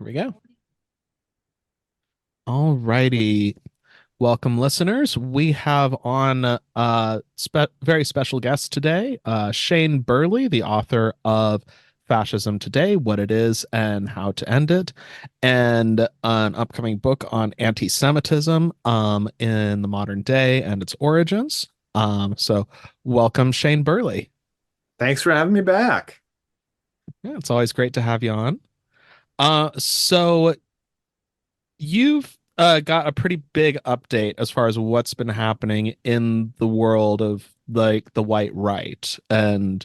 Here we go. All righty. Welcome, listeners. We have on very special guest today, Shane Burley, the author of Fascism Today, What It Is and How to End It, and an upcoming book on anti-Semitism in the modern day and its origins. So welcome, Shane Burley. Thanks for having me back. Yeah, it's always great to have you on. So you've got a pretty big update as far as what's been happening in the world of like the white right and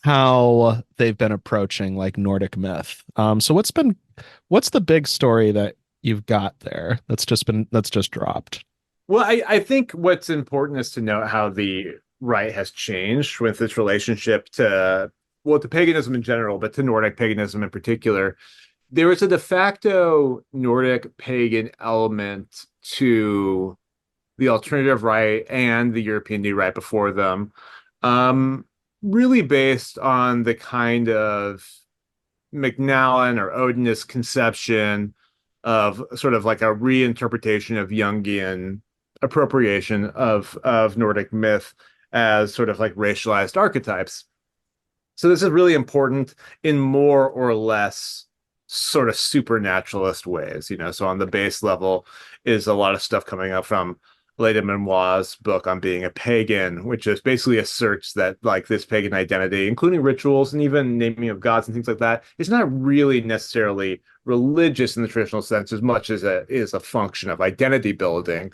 how they've been approaching like Nordic myth. So what's the big story that you've got there that's just dropped? Well, I think what's important is to note how the right has changed with its relationship to paganism in general, but to Nordic paganism in particular. There was a de facto Nordic pagan element to the alternative right and the European New Right before them, um, really based on the kind of McNallen or Odinist conception of sort of like a reinterpretation of Jungian appropriation of Nordic myth as sort of like racialized archetypes. So this is really important in more or less sort of supernaturalist ways, you know. So on the base level is a lot of stuff coming up from Leda Memoir's book on being a pagan, which is basically asserts that like this pagan identity, including rituals and even naming of gods and things like that, is not really necessarily religious in the traditional sense as much as it is a function of identity building.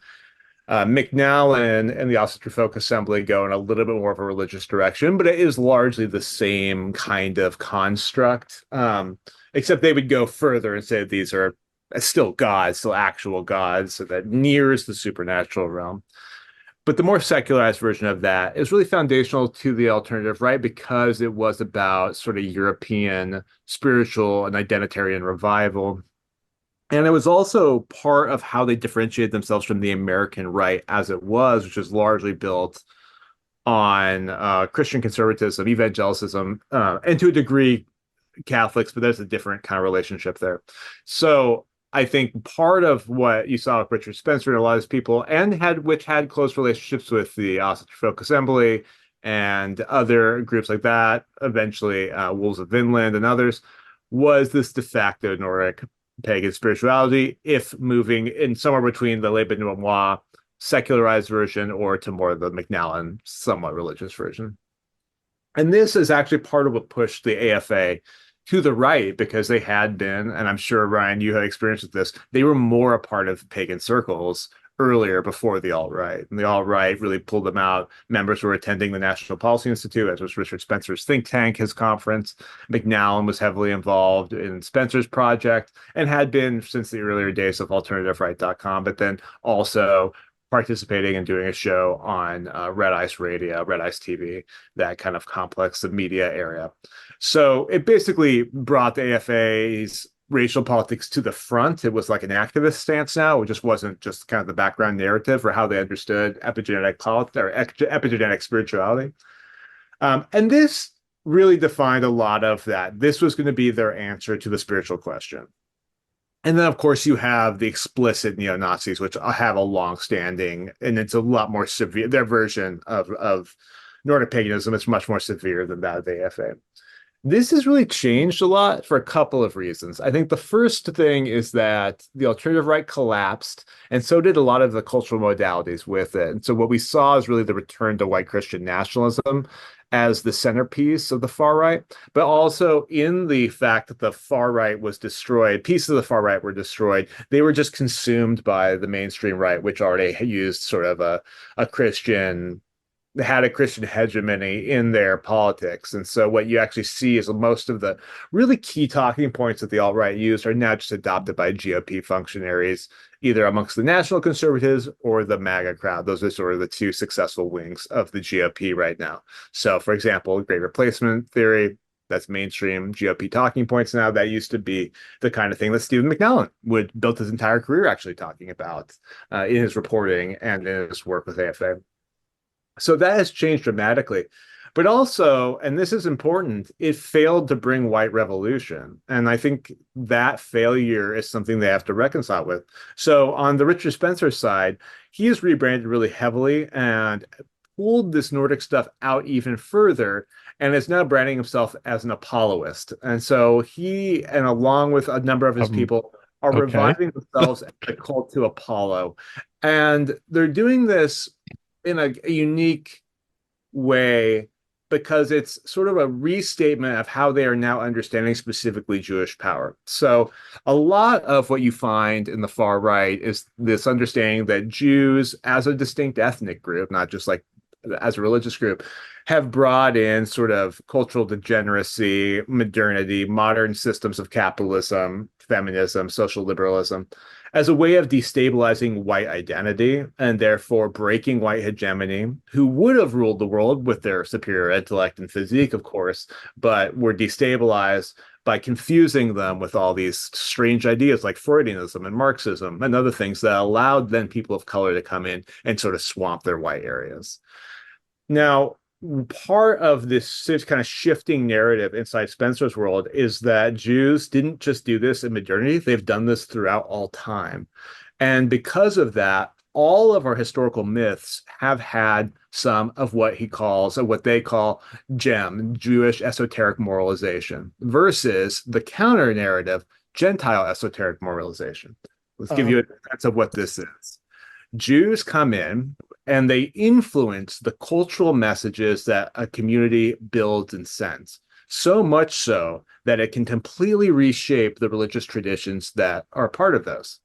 McNallen and the Asatru Folk Assembly go in a little bit more of a religious direction, but it is largely the same kind of construct, except they would go further and say these are still gods, still actual gods, so that nears the supernatural realm. But the more secularized version of that is really foundational to the alternative, right? Because it was about sort of European spiritual and identitarian revival. And it was also part of how they differentiated themselves from the American right as it was, which was largely built on Christian conservatism, evangelicism, and to a degree, Catholics, but there's a different kind of relationship there. So I think part of what you saw with Richard Spencer and a lot of his people, and which had close relationships with the Asatru Folk Assembly and other groups like that, eventually Wolves of Vinland and others, was this de facto Nordic pagan spirituality, if moving in somewhere between the Liber Noir secularized version or to more of the McNallen somewhat religious version. And this is actually part of what pushed the AFA to the right because they had been, and I'm sure, Ryan, you had experience with this, they were more a part of pagan circles earlier before the alt-right. And the alt-right really pulled them out. Members were attending the National Policy Institute, as was Richard Spencer's think tank, his conference. McNallen was heavily involved in Spencer's project and had been since the earlier days of alternativeright.com, but then also participating and doing a show on Red Ice Radio, Red Ice TV, that kind of complex of media area. So it basically brought the AFA's racial politics to the front. It was like an activist stance now. It just wasn't just kind of the background narrative for how they understood epigenetic politics or epigenetic spirituality. And this really defined a lot of that. This was going to be their answer to the spiritual question. And then, of course, you have the explicit neo-Nazis, which have a long-standing, and it's a lot more severe. Their version of Nordic paganism is much more severe than that of the AFA. This has really changed a lot for a couple of reasons. I think the first thing is that the alternative right collapsed, and so did a lot of the cultural modalities with it. And so what we saw is really the return to white Christian nationalism as the centerpiece of the far right, but also in the fact that the far right was destroyed, pieces of the far right were destroyed. They were just consumed by the mainstream right, which already used sort of a Christian had a Christian hegemony in their politics. And so what you actually see is most of the really key talking points that the alt-right used are now just adopted by GOP functionaries, either amongst the national conservatives or the MAGA crowd. Those are sort of the two successful wings of the GOP right now. So, for example, great replacement theory, that's mainstream GOP talking points now. That used to be the kind of thing that Stephen McNallen would built his entire career actually talking about in his reporting and in his work with AFA. So that has changed dramatically. But also, and this is important, it failed to bring white revolution. And I think that failure is something they have to reconcile with. So on the Richard Spencer side, he is rebranded really heavily and pulled this Nordic stuff out even further and is now branding himself as an Apolloist. And so he, and along with a number of his Um, people, are okay. reviving themselves as a cult to Apollo. And they're doing this in a unique way because it's sort of a restatement of how they are now understanding specifically Jewish power. So a lot of what you find in the far right is this understanding that Jews as a distinct ethnic group, not just like as a religious group, have brought in sort of cultural degeneracy, modernity, modern systems of capitalism, feminism, social liberalism, as a way of destabilizing white identity and therefore breaking white hegemony, who would have ruled the world with their superior intellect and physique, of course, but were destabilized by confusing them with all these strange ideas like Freudianism and Marxism and other things that allowed then people of color to come in and sort of swamp their white areas. Now, part of this kind of shifting narrative inside Spencer's world is that Jews didn't just do this in modernity, they've done this throughout all time. And because of that, all of our historical myths have had some of what he calls, or what they call gem, Jewish esoteric moralization, versus the counter narrative, Gentile esoteric moralization. Let's give Uh, you a sense of what this is. Jews come in and they influence the cultural messages that a community builds and sends. So much so that it can completely reshape the religious traditions that are part of those.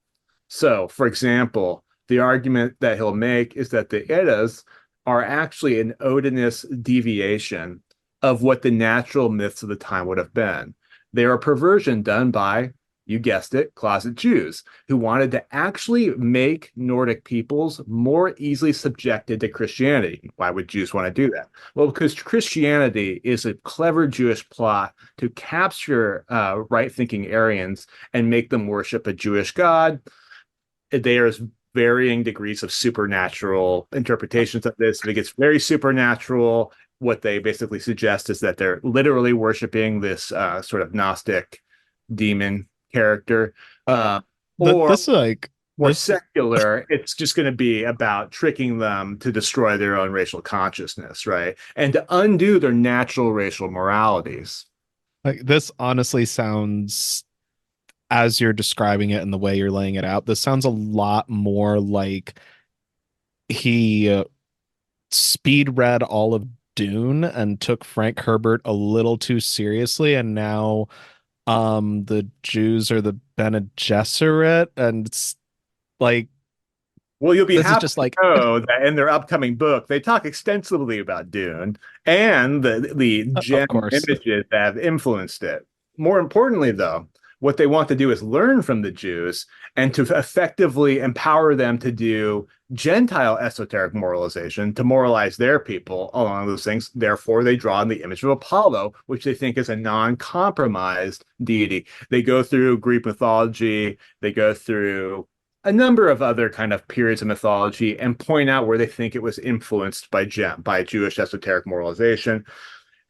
So, for example, the argument that he'll make is that the Eddas are actually an Odinist deviation of what the natural myths of the time would have been. They are a perversion done by, you guessed it, closet Jews who wanted to actually make Nordic peoples more easily subjected to Christianity. Why would Jews want to do that? Well, because Christianity is a clever Jewish plot to capture right-thinking Aryans and make them worship a Jewish god. There's varying degrees of supernatural interpretations of this. If it gets very supernatural, what they basically suggest is that they're literally worshiping this sort of Gnostic demon character, uh, or this like more this secular, it's just going to be about tricking them to destroy their own racial consciousness, right? And to undo their natural racial moralities. this honestly sounds, as you're describing it and the way you're laying it out, this sounds a lot more like he speed read all of Dune and took Frank Herbert a little too seriously, and now the Jews are the Bene Gesserit, and it's like Well, you'll be this is happy just to like know that in their upcoming book, they talk extensively about Dune and the of gem course. images that have influenced it. More importantly, though, what they want to do is learn from the Jews and to effectively empower them to do Gentile esoteric moralization, to moralize their people along those things. Therefore, they draw on the image of Apollo, which they think is a non-compromised deity. They go through Greek mythology, they go through a number of other kind of periods of mythology and point out where they think it was influenced by Jewish esoteric moralization,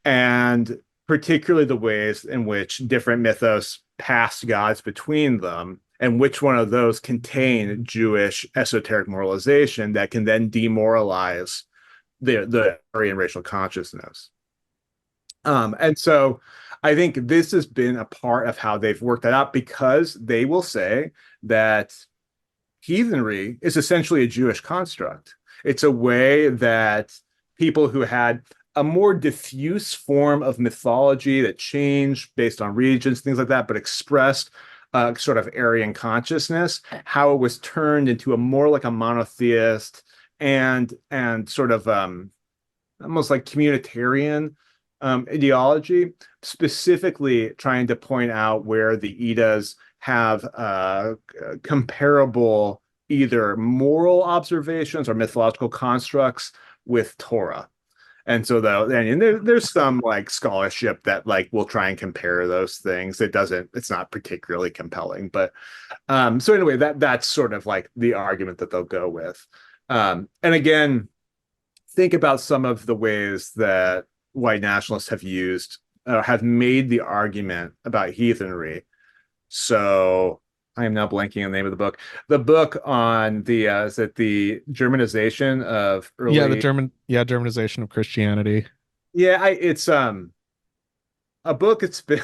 and particularly the ways in which different mythos pass gods between them, and which one of those contain Jewish esoteric moralization that can then demoralize the Aryan racial consciousness. And so I think this has been a part of how they've worked that out, because they will say that heathenry is essentially a Jewish construct. It's a way that people who had a more diffuse form of mythology that changed based on regions, things like that, but expressed sort of Aryan consciousness, how it was turned into a more like a monotheist and sort of almost like communitarian ideology, specifically trying to point out where the Eddas have comparable either moral observations or mythological constructs with Torah. And so though, and there's some like scholarship that like will try and compare those things. It's not particularly compelling, but so anyway, that's sort of like the argument that they'll go with. And again, think about some of the ways that white nationalists have used, have made the argument about heathenry. So I am now blanking on the name of the book. The book on the is it the Germanization of Yeah, early? Germanization of Christianity. Yeah, it's a book. It's been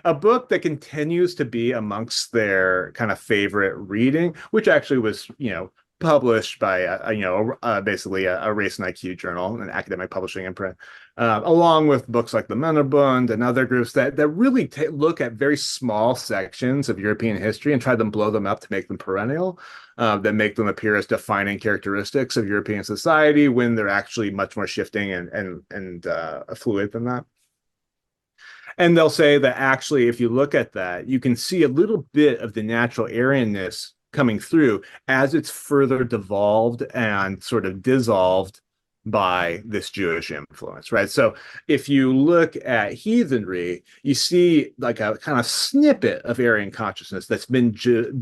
a book that continues to be amongst their kind of favorite reading, which actually was, published by basically a race and IQ journal, an academic publishing imprint, along with books like the Männerbund and other groups that really look at very small sections of European history and try to blow them up to make them perennial, that make them appear as defining characteristics of European society when they're actually much more shifting and fluid than that. And they'll say that actually, if you look at that, you can see a little bit of the natural Aryanness coming through as it's further devolved and sort of dissolved by this Jewish influence, right? So if you look at heathenry, you see like a kind of snippet of Aryan consciousness that's been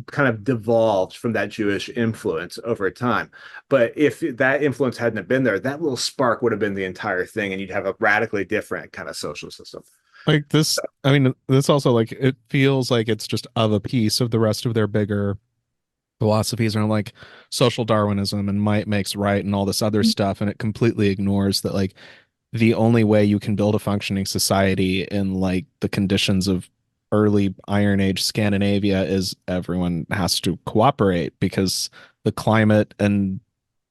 kind of devolved from that Jewish influence over time. But if that influence hadn't have been there, that little spark would have been the entire thing, and you'd have a radically different kind of social system. Like this, I mean, this also like it feels like it's just of a piece of the rest of their bigger philosophies around like social Darwinism and might makes right and all this other stuff, and it completely ignores that like the only way you can build a functioning society in like the conditions of early Iron Age Scandinavia is everyone has to cooperate because the climate and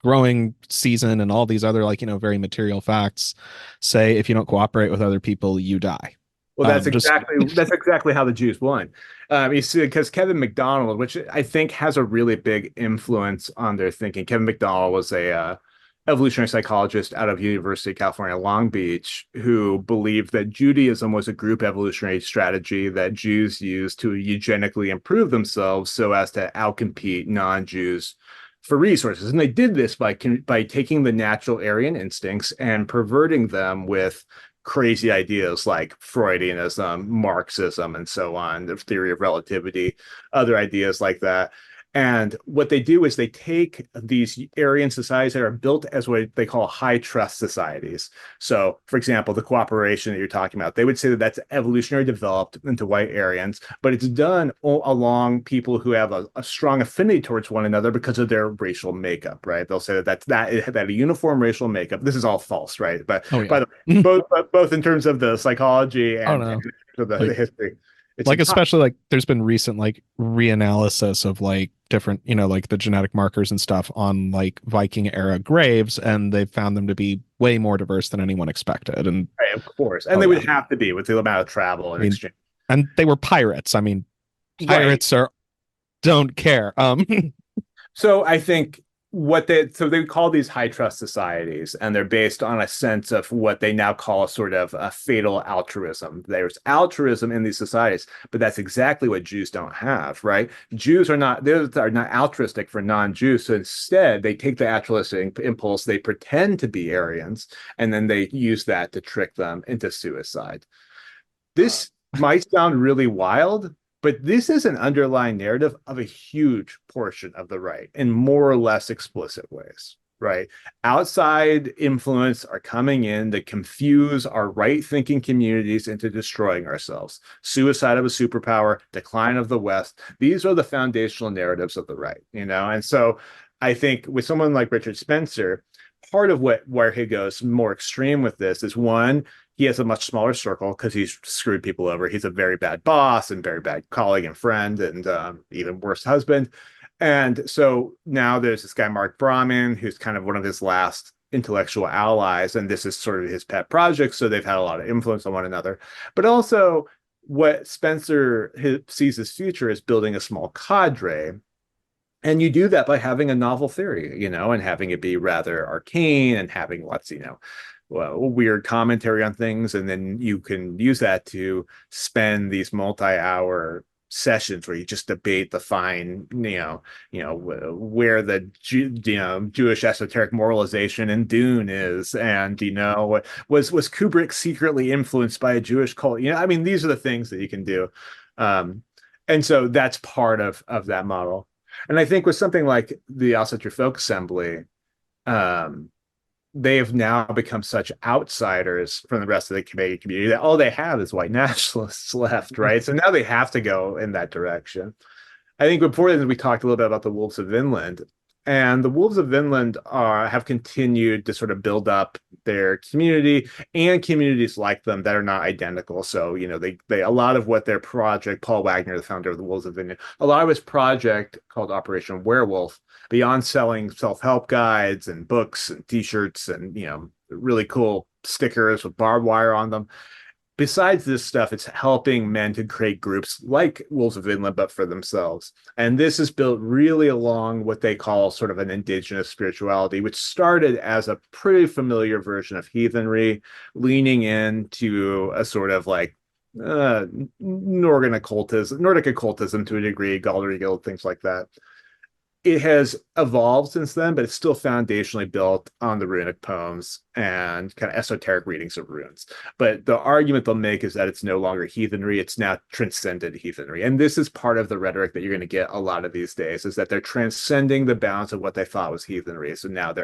growing season and all these other like very material facts say if you don't cooperate with other people you die. Well, Just that's exactly how the Jews won. You see, because Kevin McDonald, which I think has a really big influence on their thinking. Kevin McDonald was a evolutionary psychologist out of University of California, Long Beach, who believed that Judaism was a group evolutionary strategy that Jews used to eugenically improve themselves so as to outcompete non-Jews for resources. And they did this by taking the natural Aryan instincts and perverting them with crazy ideas like Freudianism, Marxism, and so on, the theory of relativity, other ideas like that. And what they do is they take these Aryan societies that are built as what they call high trust societies. So, for example, the cooperation that you're talking about, they would say that that's evolutionary developed into white Aryans, but it's done along people who have a strong affinity towards one another because of their racial makeup, right? They'll say that a uniform racial makeup. This is all false, right? But oh by yeah. the way, both in terms of the psychology Oh and no. the Like history, it's like impossible. especially like there's been recent like reanalysis of like different like the genetic markers and stuff on like Viking era graves, and they've found them to be way more diverse than anyone expected. And Right, of course. And oh they yeah, would have to be with the amount of travel I and mean, exchange. and they were pirates. I mean, Right. pirates are don't care. So I think they call these high trust societies, and they're based on a sense of what they now call a sort of a fatal altruism. There's altruism in these societies, but that's exactly what Jews don't have, right? Jews are not altruistic for non-Jews. So instead, they take the altruistic impulse, they pretend to be Aryans, and then they use that to trick them into suicide. This might sound really wild, but this is an underlying narrative of a huge portion of the right in more or less explicit ways, right? Outside influence are coming in to confuse our right thinking communities into destroying ourselves. Suicide of a superpower, decline of the West. These are the foundational narratives of the right, And so I think with someone like Richard Spencer, part of where he goes more extreme with this is one, he has a much smaller circle because he's screwed people over. He's a very bad boss and very bad colleague and friend, and even worse husband. And so now there's this guy, Mark Brahman, who's kind of one of his last intellectual allies. And this is sort of his pet project. So they've had a lot of influence on one another. But also, what Spencer sees as future is building a small cadre. And you do that by having a novel theory, and having it be rather arcane and having lots, weird commentary on things. And then you can use that to spend these multi-hour sessions where you just debate the fine, where the Jewish esoteric moralization in Dune is, and was Kubrick secretly influenced by a Jewish cult? I mean, these are the things that you can do, and so that's part of that model. And I think with something like the Asatru Folk Assembly, um, they have now become such outsiders from the rest of the Canadian community that all they have is white nationalists left, right? So now they have to go in that direction. I think before this, we talked a little bit about the Wolves of Vinland, and the Wolves of Vinland have continued to sort of build up their community and communities like them that are not identical. So, they a lot of what their project, Paul Wagner, the founder of the Wolves of Vinland, a lot of his project called Operation Werewolf, beyond selling self-help guides and books and t-shirts and, really cool stickers with barbed wire on them, besides this stuff, it's helping men to create groups like Wolves of Vinland, but for themselves. And this is built really along what they call sort of an indigenous spirituality, which started as a pretty familiar version of heathenry, leaning into a sort of like Nordic occultism to a degree, Gallery Guild, things like that. It has evolved since then, but it's still foundationally built on the runic poems and kind of esoteric readings of runes. But the argument they'll make is that it's no longer heathenry, it's now transcendent heathenry. And this is part of the rhetoric that you're going to get a lot of these days, is that they're transcending the bounds of what they thought was heathenry. So now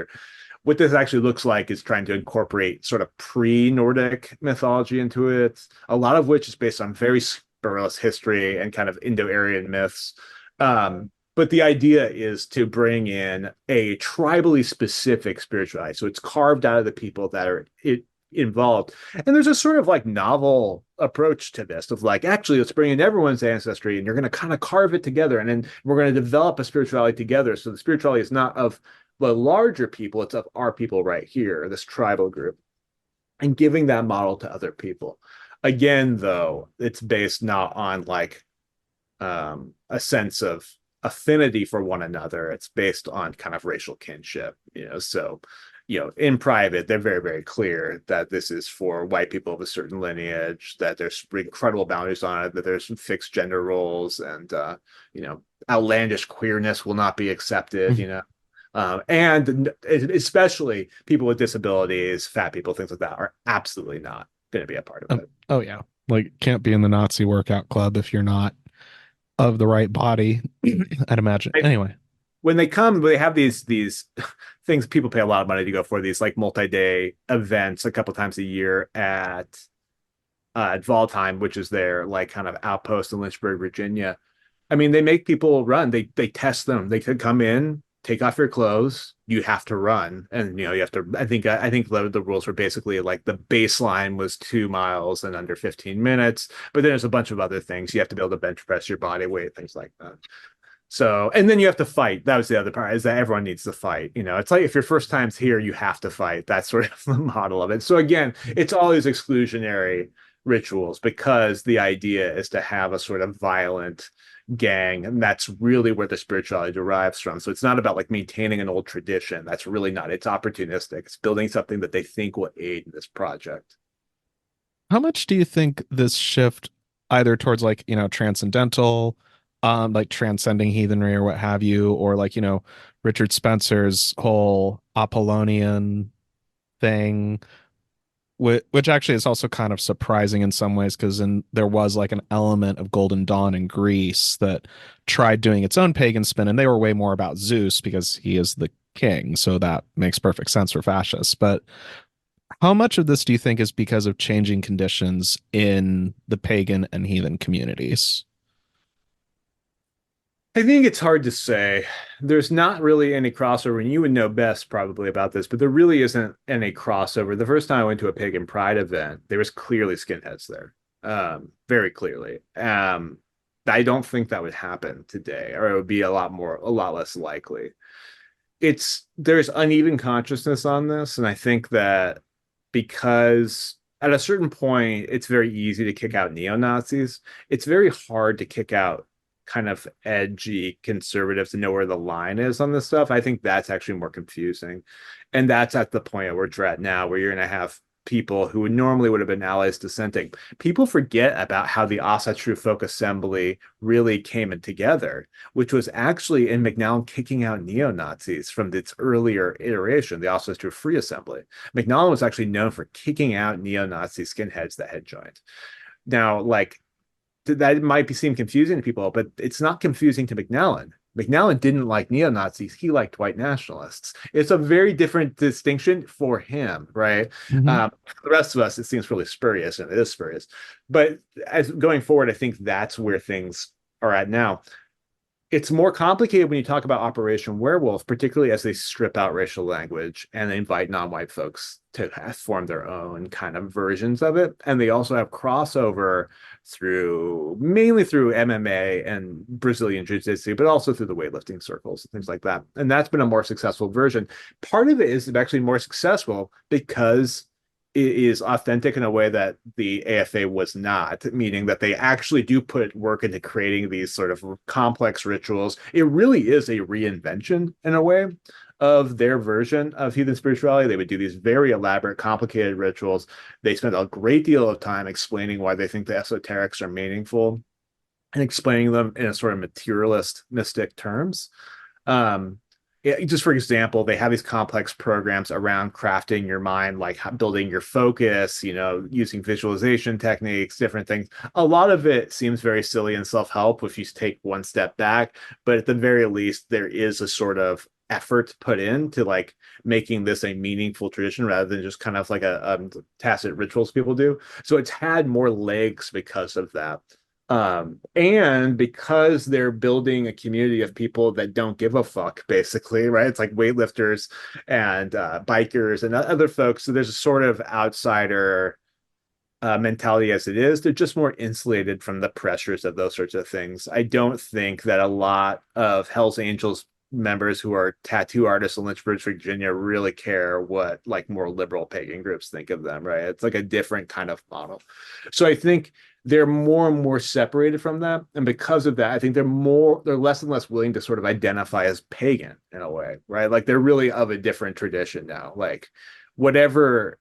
what this actually looks like is trying to incorporate sort of pre-Nordic mythology into it, a lot of which is based on very spurious history and kind of Indo-Aryan myths. But the idea is to bring in a tribally specific spirituality. So it's carved out of the people that are involved. And there's a sort of like novel approach to this of like, actually, let's bring in everyone's ancestry and you're going to kind of carve it together. And then we're going to develop a spirituality together. So the spirituality is not of the larger people, it's of our people right here, this tribal group, and giving that model to other people. Again, though, it's based not on like a sense of affinity for one another. It's based on kind of racial kinship, so in private they're very, very clear that this is for white people of a certain lineage, that there's incredible boundaries on it, that there's some fixed gender roles, and outlandish queerness will not be accepted. And especially people with disabilities, fat people, things like that are absolutely not going to be a part of it. Oh yeah, like can't be in the Nazi workout club if you're not of the right body, I'd imagine. Anyway, when they come, they have these things people pay a lot of money to go for, these like multi-day events a couple times a year at Waldheim, which is their like kind of outpost in Lynchburg, Virginia. I mean, they make people run. They test them. They could come in, take off your clothes. You have to run, and you have to. I think the rules were basically like the baseline was 2 miles in under 15 minutes, but then there's a bunch of other things. You have to be able to bench press your body weight, things like that. So, and then you have to fight. That was the other part, is that everyone needs to fight. It's like if your first time's here, you have to fight. That's sort of the model of it. So again, it's all these exclusionary rituals because the idea is to have a sort of violent gang, and that's really where the spirituality derives from. So it's not about like maintaining an old tradition. That's really not. It's opportunistic. It's building something that they think will aid in this project. how much do you think this shift either towards like, transcendental, like transcending heathenry or what have you, or like, Richard Spencer's whole Apollonian thing, which actually is also kind of surprising in some ways because there was like an element of Golden Dawn in Greece that tried doing its own pagan spin, and they were way more about Zeus because he is the king, so that makes perfect sense for fascists. But how much of this do you think is because of changing conditions in the pagan and heathen communities? I think it's hard to say. There's not really any crossover, and you would know best probably about this, but there really isn't any crossover. The first time I went to a pagan pride event, there was clearly skinheads there, very clearly. I don't think that would happen today, or it would be a lot less likely. There's uneven consciousness on this, and I think that because at a certain point, it's very easy to kick out neo-Nazis. It's very hard to kick out kind of edgy conservatives to know where the line is on this stuff. I think that's actually more confusing. And that's at the point where we're at now, where you're going to have people who normally would have been allies dissenting. People forget about how the Asatru Folk Assembly really came in together, which was actually in McNally kicking out neo-Nazis from its earlier iteration, the Asatru Free Assembly. McNally was actually known for kicking out neo-Nazi skinheads that had joined. Now, like, that might seem confusing to people, but it's not confusing to McNally. McNally didn't like neo-Nazis. He liked white nationalists. It's a very different distinction for him, right? Hmm. For the rest of us, it seems really spurious, and it is spurious. But as going forward, I think that's where things are at now. It's more complicated when you talk about Operation Werewolf, particularly as they strip out racial language and they invite non-white folks to form their own kind of versions of it. And they also have crossover through mainly through MMA and Brazilian Jiu-Jitsu, but also through the weightlifting circles and things like that. And that's been a more successful version. Part of it is actually more successful because it is authentic in a way that the AFA was not, meaning that they actually do put work into creating these sort of complex rituals. It really is a reinvention in a way of their version of heathen spirituality. They would do these very elaborate, complicated rituals. They spent a great deal of time explaining why they think the esoterics are meaningful and explaining them in a sort of materialist, mystic terms. Um, just for example, they have these complex programs around crafting your mind, like building your focus, using visualization techniques, different things. A lot of it seems very silly and self-help if you take one step back, but at the very least, there is a sort of effort put into like making this a meaningful tradition rather than just kind of like a tacit rituals people do. So it's had more legs because of that. And because they're building a community of people that don't give a fuck, basically, right? It's like weightlifters and bikers and other folks. So there's a sort of outsider mentality as it is. They're just more insulated from the pressures of those sorts of things. I don't think that a lot of Hell's Angels members who are tattoo artists in Lynchburg, Virginia, really care what like more liberal pagan groups think of them, right? It's like a different kind of model. So I think they're more and more separated from that. And because of that, I think they're less and less willing to sort of identify as pagan in a way, right? Like they're really of a different tradition now. Like whatever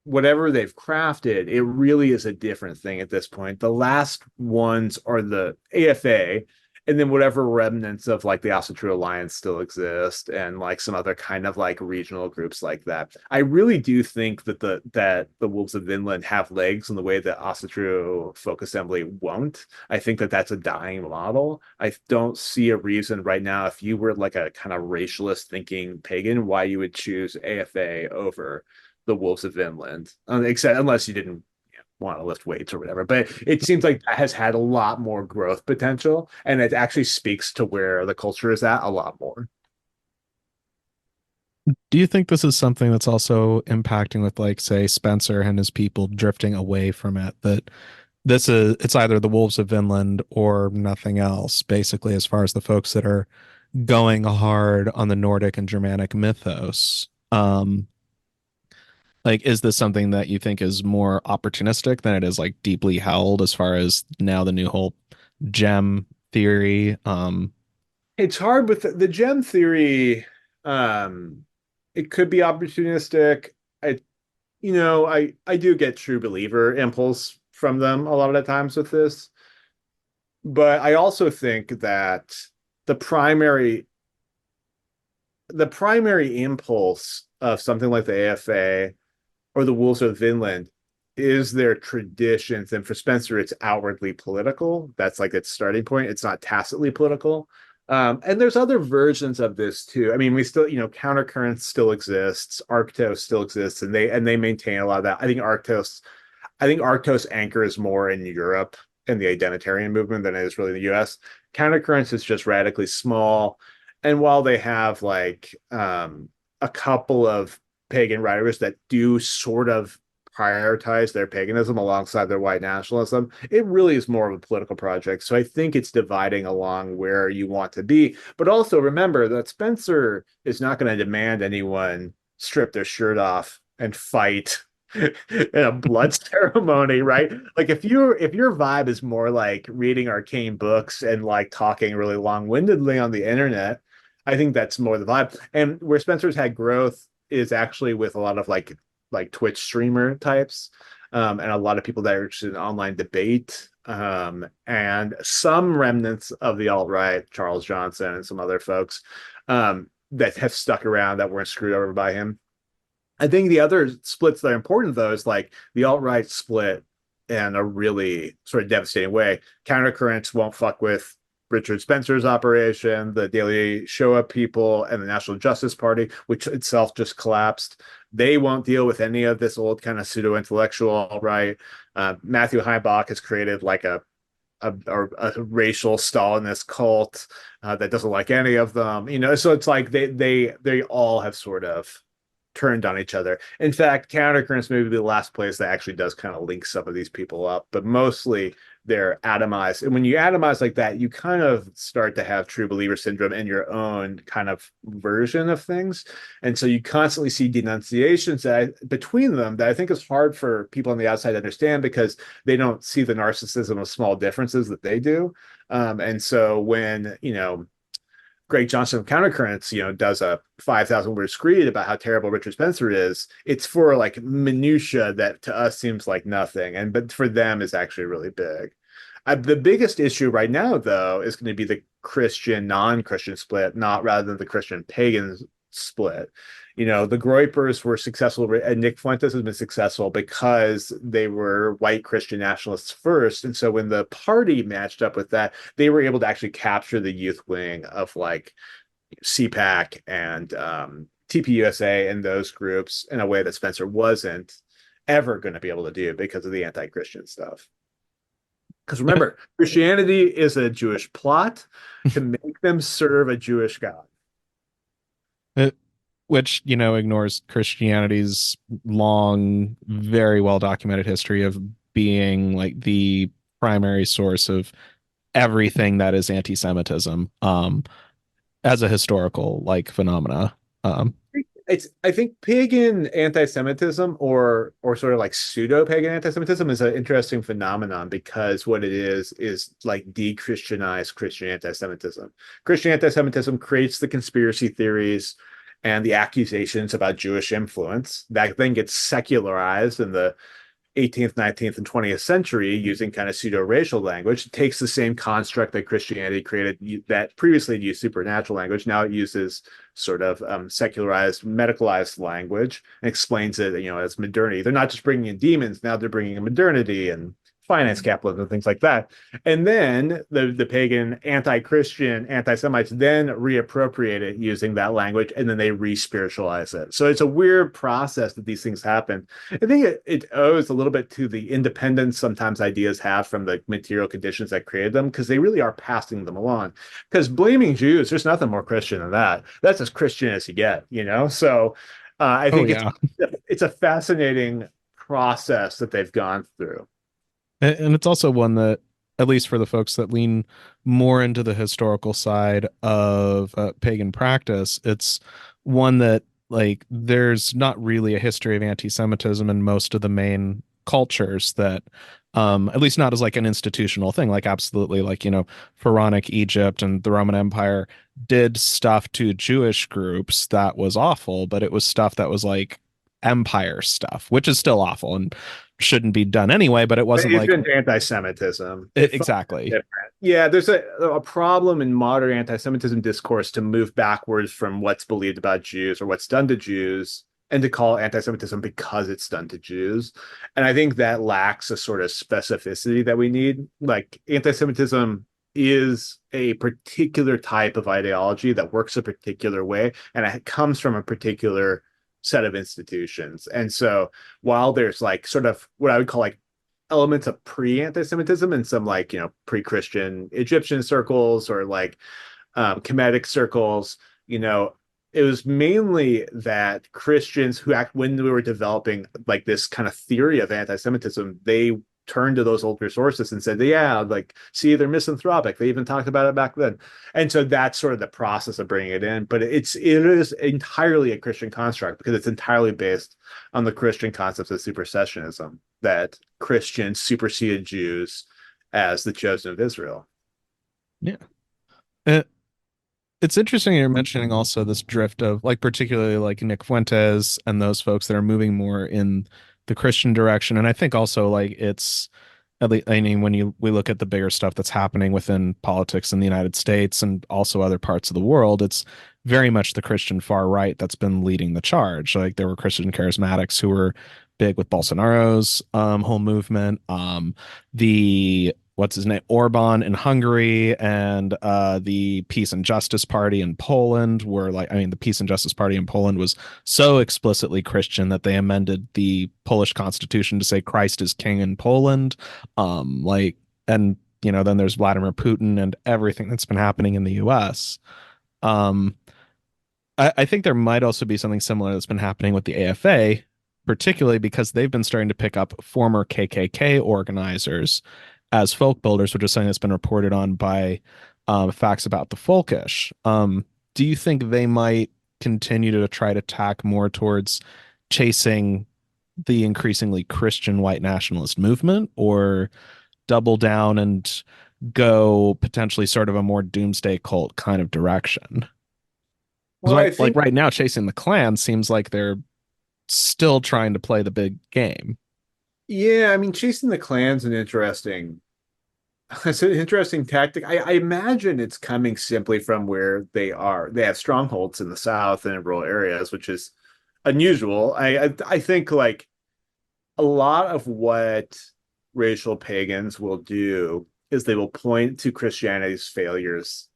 they've crafted, it really is a different thing at this point. The last ones are the AFA, and then whatever remnants of like the Asatru Alliance still exist, and like some other kind of like regional groups like that. I really do think that the Wolves of Vinland have legs in the way that Asatru Folk Assembly won't. I think that that's a dying model. I don't see a reason right now, if you were like a kind of racialist thinking pagan, why you would choose AFA over the Wolves of Vinland, except unless you didn't want to lift weights or whatever. But it seems like that has had a lot more growth potential, and it actually speaks to where the culture is at a lot more. Do you think this is something that's also impacting with like say Spencer and his people drifting away from it? That it's either the Wolves of Vinland or nothing else, basically, as far as the folks that are going hard on the Nordic and Germanic mythos. Like, is this something that you think is more opportunistic than it is like deeply held as far as now the new whole gem theory? It's hard with the gem theory. Um, it could be opportunistic. I, I do get true believer impulse from them a lot of the times with this, but I also think that the primary the primary impulse of something like the AFA or the Wolves of Vinland is their traditions. And for Spencer, it's outwardly political. That's like its starting point. It's not tacitly political. And there's other versions of this too. I mean, we still, countercurrents still exists, Arctos still exists, and they maintain a lot of that. I think Arctos anchors more in Europe and the identitarian movement than it is really in the US. Countercurrents is just radically small. And while they have like a couple of pagan writers that do sort of prioritize their paganism alongside their white nationalism, it really is more of a political project. So I think it's dividing along where you want to be. But also remember that Spencer is not going to demand anyone strip their shirt off and fight in a blood ceremony, right? Like if your vibe is more like reading arcane books and like talking really long-windedly on the internet, I think that's more the vibe. And where Spencer's had growth is actually with a lot of like Twitch streamer types, and a lot of people that are interested in online debate, and some remnants of the alt-right, Charles Johnson and some other folks, that have stuck around that weren't screwed over by him. I think the other splits that are important though is like the alt-right split in a really sort of devastating way. Countercurrents won't fuck with Richard Spencer's operation, the Daily Show Up people, and the National Justice Party, which itself just collapsed. They won't deal with any of this old kind of pseudo intellectual, right? Matthew Heimbach has created like a racial Stalinist cult that doesn't like any of them, you know. So it's like they all have sort of turned on each other. In fact, Countercurrents may be the last place that actually does kind of link some of these people up, but mostly they're atomized. And when you atomize like that, you kind of start to have true believer syndrome in your own kind of version of things. And so you constantly see denunciations between them that I think is hard for people on the outside to understand because they don't see the narcissism of small differences that they do. And so when, you know, Greg Johnson of Countercurrents, you know, does a 5,000 word screed about how terrible Richard Spencer is, it's for like minutia that to us seems like nothing, and but for them is actually really big. The biggest issue right now, though, is going to be the Christian non-Christian split, not rather than the Christian pagan split. You know, the Groypers were successful, and Nick Fuentes has been successful because they were white Christian nationalists first. And so when the party matched up with that, they were able to actually capture the youth wing of like CPAC and TPUSA and those groups in a way that Spencer wasn't ever going to be able to do because of the anti-Christian stuff. Because remember, Christianity is a Jewish plot to make them serve a Jewish God. It, which, you know, ignores Christianity's long, very well documented history of being like the primary source of everything that is anti-Semitism, as a historical like phenomena. Um, I think pagan anti-Semitism or sort of like pseudo-pagan anti-Semitism is an interesting phenomenon because what it is like de-Christianized Christian anti-Semitism. Christian anti-Semitism creates the conspiracy theories and the accusations about Jewish influence that then gets secularized in the 18th, 19th, and 20th century using kind of pseudo-racial language. It takes the same construct that Christianity created that previously used supernatural language. Now it uses sort of secularized, medicalized language and explains it, you know, as modernity. They're not just bringing in demons. Now they're bringing in modernity and finance capitalism and things like that. And then the pagan anti-Christian anti-Semites then reappropriate it using that language, and then they re-spiritualize it. So it's a weird process that these things happen. I think it owes a little bit to the independence sometimes ideas have from the material conditions that created them, because they really are passing them along. Because blaming Jews, there's nothing more Christian than that. That's as Christian as you get, you know? So I oh think yeah, it's a fascinating process that they've gone through. and it's also one that, at least for the folks that lean more into the historical side of pagan practice, it's one that like there's not really a history of anti-Semitism in most of the main cultures that at least not as like an institutional thing. Like absolutely, like, you know, Pharaonic Egypt and the Roman Empire did stuff to Jewish groups that was awful, but it was stuff that was like empire stuff, which is still awful and shouldn't be done anyway, but it wasn't It's like been anti-Semitism. exactly. Yeah, there's a problem in modern anti-Semitism discourse to move backwards from what's believed about Jews or what's done to Jews and to call anti-Semitism because it's done to Jews. And I think that lacks a sort of specificity that we need. Like anti-Semitism is a particular type of ideology that works a particular way, and it comes from a particular set of institutions. And so while there's like sort of what I would call like elements of pre-anti-Semitism in some like, you know, pre-Christian Egyptian circles or like Kemetic circles, you know, it was mainly that Christians who act when we were developing like this kind of theory of anti-Semitism, they turned to those older sources and said, yeah, like, see, they're misanthropic. They even talked about it back then. And so that's sort of the process of bringing it in. But it is entirely a Christian construct because it's entirely based on the Christian concepts of supersessionism, that Christians superseded Jews as the chosen of Israel. Yeah. Uh, it's interesting you're mentioning also this drift of like particularly like Nick Fuentes and those folks that are moving more in the Christian direction. And I think also like it's at least, I mean, when we look at the bigger stuff that's happening within politics in the United States and also other parts of the world, it's very much the Christian far right that's been leading the charge. Like there were Christian charismatics who were big with Bolsonaro's whole movement. The what's his name, Orban in Hungary, and the Peace and Justice Party in Poland were like, I mean, the Peace and Justice Party in Poland was so explicitly Christian that they amended the Polish constitution to say Christ is king in Poland. Like, and then there's Vladimir Putin and everything that's been happening in the US. Um, I think there might also be something similar that's been happening with the AFA, particularly because they've been starting to pick up former KKK organizers as folk builders, which is something that's been reported on by Facts About the Folkish. Do you think they might continue to try to tack more towards chasing the increasingly Christian white nationalist movement, or double down and go potentially sort of a more doomsday cult kind of direction? Because Well, I like think, right now, chasing the Klan seems like they're still trying to play the big game. yeah, I mean, chasing the Klan's an interesting, it's an interesting tactic. I imagine it's coming simply from where they are. They have strongholds in the South and in rural areas, which is unusual. I think like a lot of what racial pagans will do is they will point to Christianity's failures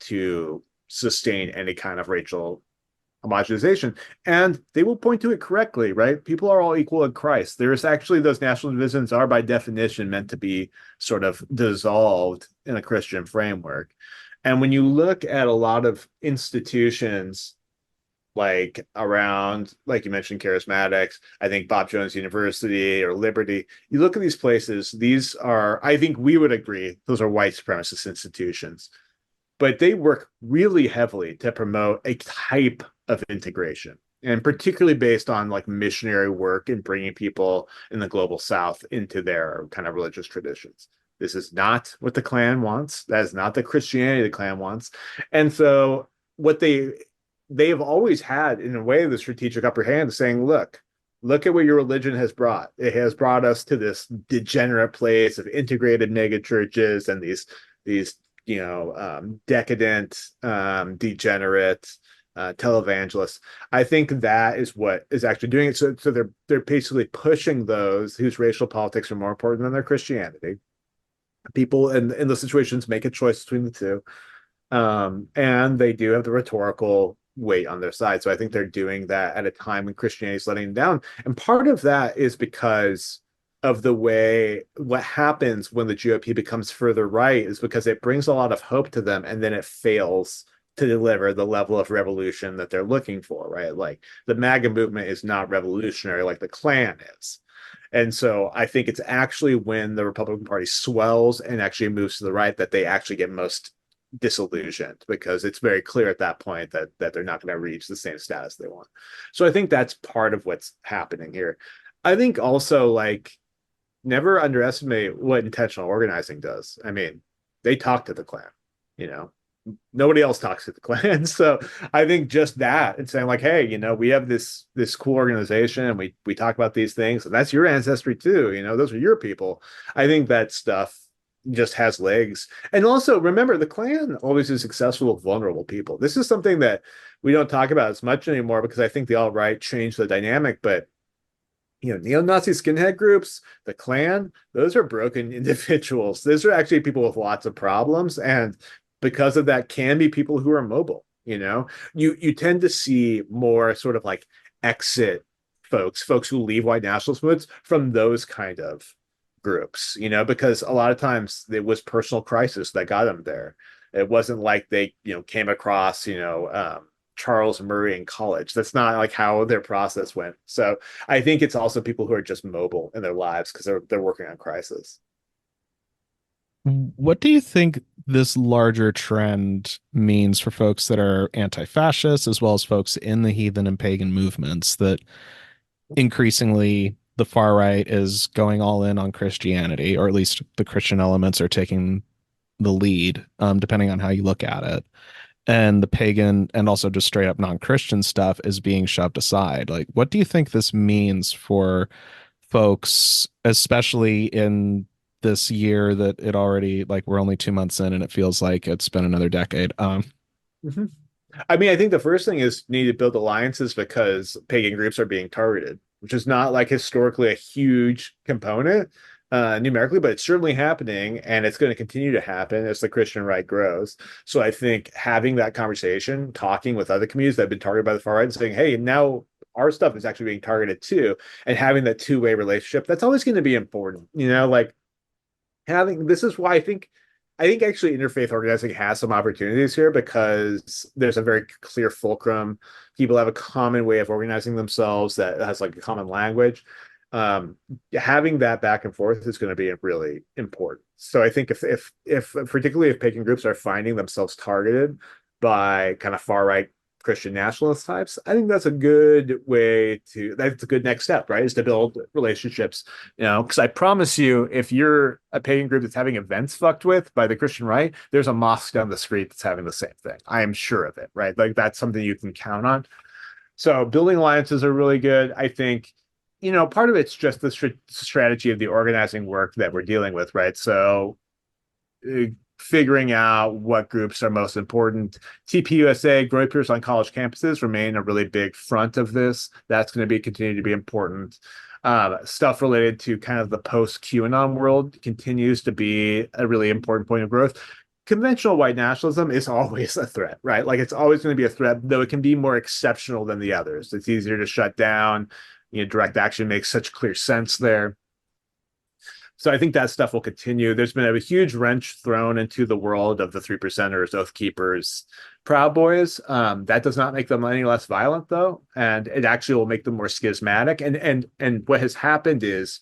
to sustain any kind of racial homogenization. And they will point to it correctly, right? People are all equal in Christ. There's actually those national divisions are by definition meant to be sort of dissolved in a Christian framework. And when you look at a lot of institutions like around, like you mentioned, charismatics, I think Bob Jones University or Liberty, you look at these places, these are, I think we would agree, those are white supremacist institutions, but they work really heavily to promote a type of integration, and particularly based on like missionary work and bringing people in the global South into their kind of religious traditions. This is not what the Klan wants. That is not the Christianity the Klan wants. And so what they have always had in a way the strategic upper hand, saying, look at what your religion has brought. It has brought us to this degenerate place of integrated mega churches and these decadent, degenerate televangelists. I think that is what is actually doing it. So they're basically pushing those whose racial politics are more important than their Christianity. People in those situations make a choice between the two, and they do have the rhetorical weight on their side. So I think they're doing that at a time when Christianity is letting them down. And part of that is because of the way what happens when the GOP becomes further right is because it brings a lot of hope to them and then it fails to deliver the level of revolution that they're looking for, right? Like the MAGA movement is not revolutionary like the Klan is. And so I think it's actually when the Republican Party swells and actually moves to the right that they actually get most disillusioned, because it's very clear at that point that they're not going to reach the same status they want. So I think that's part of what's happening here. I think also, like, never underestimate what intentional organizing does. I mean, they talk to the Klan, you know, nobody else talks to the Klan. So I think just that and saying like, hey, we have this cool organization and we talk about these things, and that's your ancestry too. Those are your people. I think that stuff just has legs. And also remember, the Klan always is successful with vulnerable people. This is something that we don't talk about as much anymore because I think the alt-right changed the dynamic, but neo-Nazi skinhead groups, the Klan, those are broken individuals. Those are actually people with lots of problems. And because of that, can be people who are mobile. You tend to see more sort of like exit folks who leave white nationalist movements from those kind of groups, because a lot of times it was personal crisis that got them there. It wasn't like they, came across, Charles Murray in college. That's not like how their process went. So I think it's also people who are just mobile in their lives because they're working on crisis. What do you think this larger trend means for folks that are anti-fascist, as well as folks in the heathen and pagan movements, that increasingly the far right is going all in on Christianity, or at least the Christian elements are taking the lead, depending on how you look at it, and the pagan and also just straight up non-Christian stuff is being shoved aside? Like, what do you think this means for folks, especially in this year that it already, like, we're only 2 months in and it feels like it's been another decade? Mhm. I mean, I think the first thing is need to build alliances because pagan groups are being targeted, which is not like historically a huge component, numerically, but it's certainly happening, and it's going to continue to happen as the Christian right grows. So I think having that conversation, talking with other communities that have been targeted by the far right, and saying, "Hey, now our stuff is actually being targeted too," and having that two-way relationship, that's always going to be important. Like having this is why I think actually interfaith organizing has some opportunities here because there's a very clear fulcrum. People have a common way of organizing themselves that has like a common language. Um, Having that back and forth is going to be really important. So I think if particularly if pagan groups are finding themselves targeted by kind of far right Christian nationalist types, I think that's a good next step, right? Is to build relationships, because I promise you, if you're a pagan group that's having events fucked with by the Christian right, there's a mosque down the street that's having the same thing. I am sure of it, right? Like that's something you can count on. So building alliances are really good. I think, part of it's just the strategy of the organizing work that we're dealing with, right? So uh, figuring out what groups are most important. TPUSA, groups on college campuses remain a really big front of this. That's going to be continue to be important. Stuff related to kind of the post QAnon world continues to be a really important point of growth. Conventional white nationalism is always a threat, right? Like it's always going to be a threat, though it can be more exceptional than the others. It's easier to shut down. Direct action makes such clear sense there. So I think that stuff will continue. There's been a huge wrench thrown into the world of the three percenters, oath keepers, Proud Boys. That does not make them any less violent, though, and it actually will make them more schismatic. And what has happened is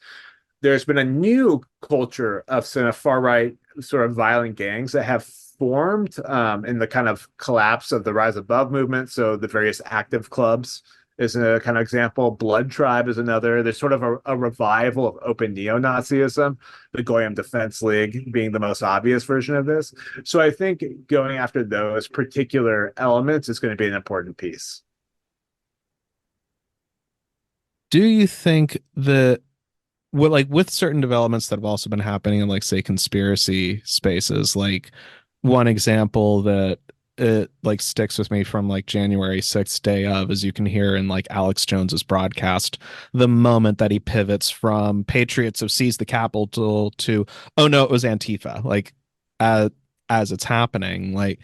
there's been a new culture of sort of far right, sort of violent gangs that have formed in the kind of collapse of the Rise Above movement. So the various active clubs is a kind of example. Blood Tribe is another. There's sort of a revival of open neo-Nazism, the Goyim Defense League being the most obvious version of this. So I think going after those particular elements is going to be an important piece. Do you think that what like with certain developments that have also been happening in like say conspiracy spaces, like one example that it like sticks with me from like January 6th day of, as you can hear in like Alex Jones's broadcast, the moment that he pivots from patriots have seized the Capitol to, oh no, it was Antifa, like as as it's happening, like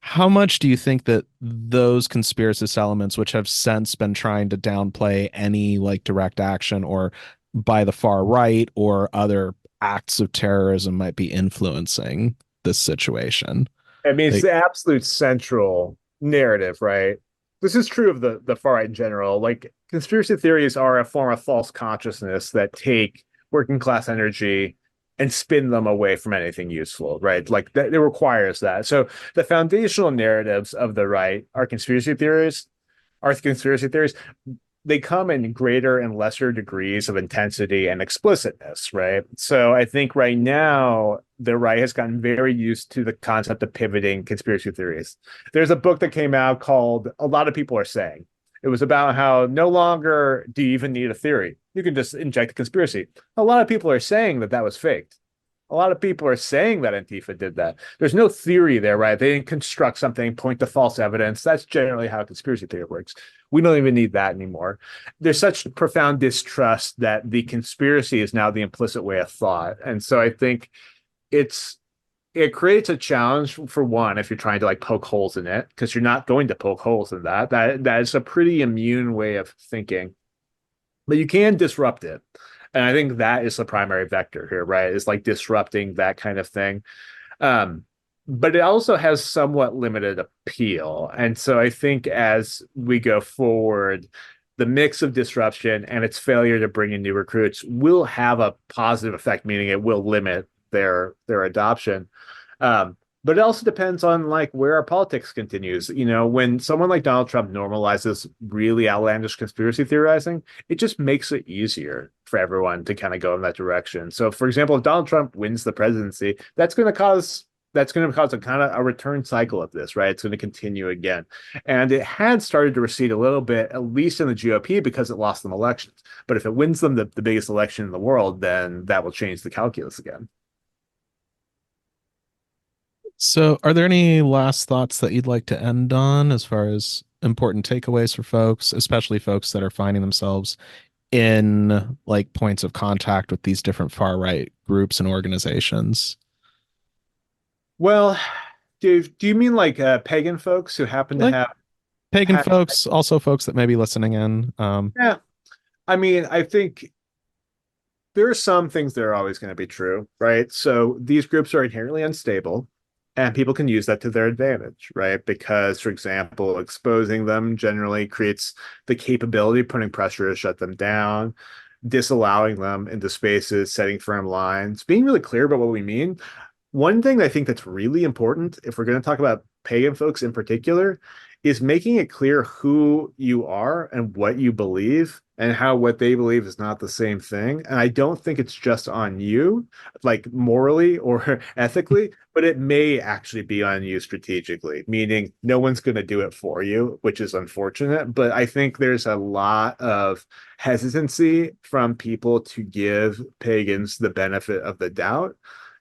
how much do you think that those conspiracist elements, which have since been trying to downplay any like direct action or by the far right or other acts of terrorism, might be influencing this situation? I mean, it's Like, the absolute central narrative, right? This is true of the far right in general. Like conspiracy theories are a form of false consciousness that take working class energy and spin them away from anything useful, right? Like that it requires that. So the foundational narratives of the right are conspiracy theories. They come in greater and lesser degrees of intensity and explicitness, right? So I think right now the right has gotten very used to the concept of pivoting conspiracy theories. There's a book that came out called A Lot of People Are Saying. It was about how no longer do you even need a theory. You can just inject a conspiracy. A lot of people are saying that that was faked. A lot of people are saying that Antifa did that. There's no theory there, right? They didn't construct something, point to false evidence. That's generally how conspiracy theory works. We don't even need that anymore. There's such profound distrust that the conspiracy is now the implicit way of thought. And so I think it's it creates a challenge for one if you're trying to like poke holes in it, because you're not going to poke holes in that. That is a pretty immune way of thinking, but you can disrupt it. And I think that is the primary vector here, right? Is like disrupting that kind of thing. Um, but it also has somewhat limited appeal. And so I think as we go forward, the mix of disruption and its failure to bring in new recruits will have a positive effect, meaning it will limit their adoption. But it also depends on like where our politics continues. When someone like Donald Trump normalizes really outlandish conspiracy theorizing, it just makes it easier for everyone to kind of go in that direction. So, for example, if Donald Trump wins the presidency, that's going to cause a kind of a return cycle of this, right? It's going to continue again. And it had started to recede a little bit, at least in the GOP, because it lost them elections. But if it wins them the biggest election in the world, then that will change the calculus again. so are there any last thoughts that you'd like to end on as far as important takeaways for folks, especially folks that are finding themselves in like points of contact with these different far right groups and organizations. Well, do you mean like pagan folks who happen to Like have pagan had? folks, also folks that may be listening in. Yeah, I mean, I think there are some things that are always going to be true, right? So these groups are inherently unstable, and people can use that to their advantage, right? Because, for example, exposing them generally creates the capability of putting pressure to shut them down, disallowing them into spaces, setting firm lines, being really clear about what we mean. One thing I think that's really important, if we're going to talk about pagan folks in particular, is making it clear who you are and what you believe and how what they believe is not the same thing. And I don't think it's just on you, like morally or ethically, but it may actually be on you strategically, meaning no one's going to do it for you, which is unfortunate. But I think there's a lot of hesitancy from people to give pagans the benefit of the doubt,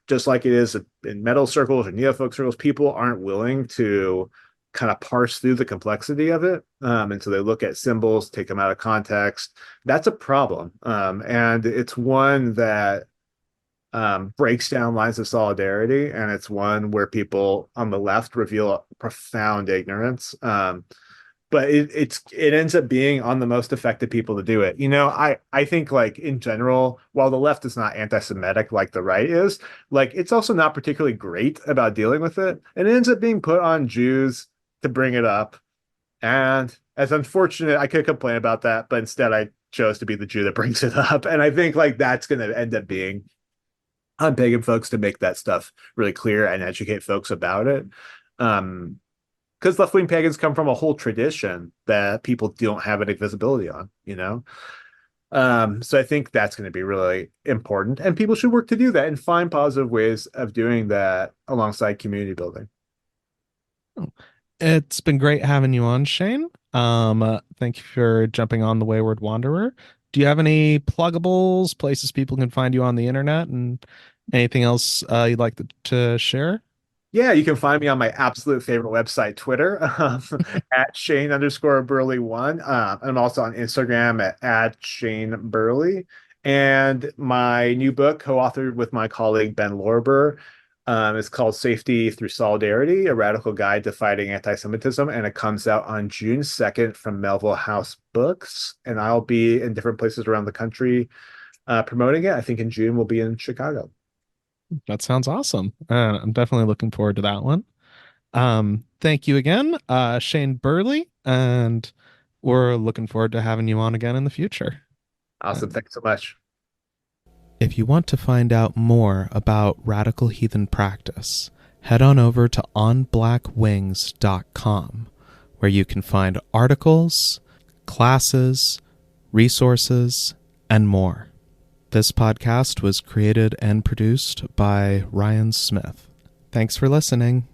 just like it is in metal circles or neofolk circles. People aren't willing to kind of parse through the complexity of it. And so they look at symbols, take them out of context. That's a problem. And it's one that breaks down lines of solidarity. And it's one where people on the left reveal profound ignorance. But it ends up being on the most effective people to do it. I think like in general, while the left is not anti-Semitic like the right is, like it's also not particularly great about dealing with it. And it ends up being put on Jews to bring it up. And as unfortunate, I could complain about that, but instead I chose to be the Jew that brings it up. And I think like that's going to end up being on pagan folks to make that stuff really clear and educate folks about it. Because left-wing pagans come from a whole tradition that people don't have any visibility on. So I think that's going to be really important, and people should work to do that and find positive ways of doing that alongside community building. It's been great having you on, Shane. Thank you for jumping on the Wayward Wanderer. Do you have any pluggables, places people can find you on the internet, and anything else you'd like to share? Yeah, you can find me on my absolute favorite website, Twitter, at Shane_Burley1. I'm also on Instagram at Shane Burley. And my new book, co-authored with my colleague Ben Lorber, is called Safety Through Solidarity, A Radical Guide to Fighting Anti-Semitism. And it comes out on June 2nd from Melville House Books. And I'll be in different places around the country promoting it. I think in June we'll be in Chicago. That sounds awesome. I'm definitely looking forward to that one. Thank you again, Shane Burley, and we're looking forward to having you on again in the future. Awesome. Um, Thanks so much. if you want to find out more about radical heathen practice, head on over to onblackwings.com, where you can find articles, classes, resources, and more. This podcast was created and produced by Ryan Smith. Thanks for listening.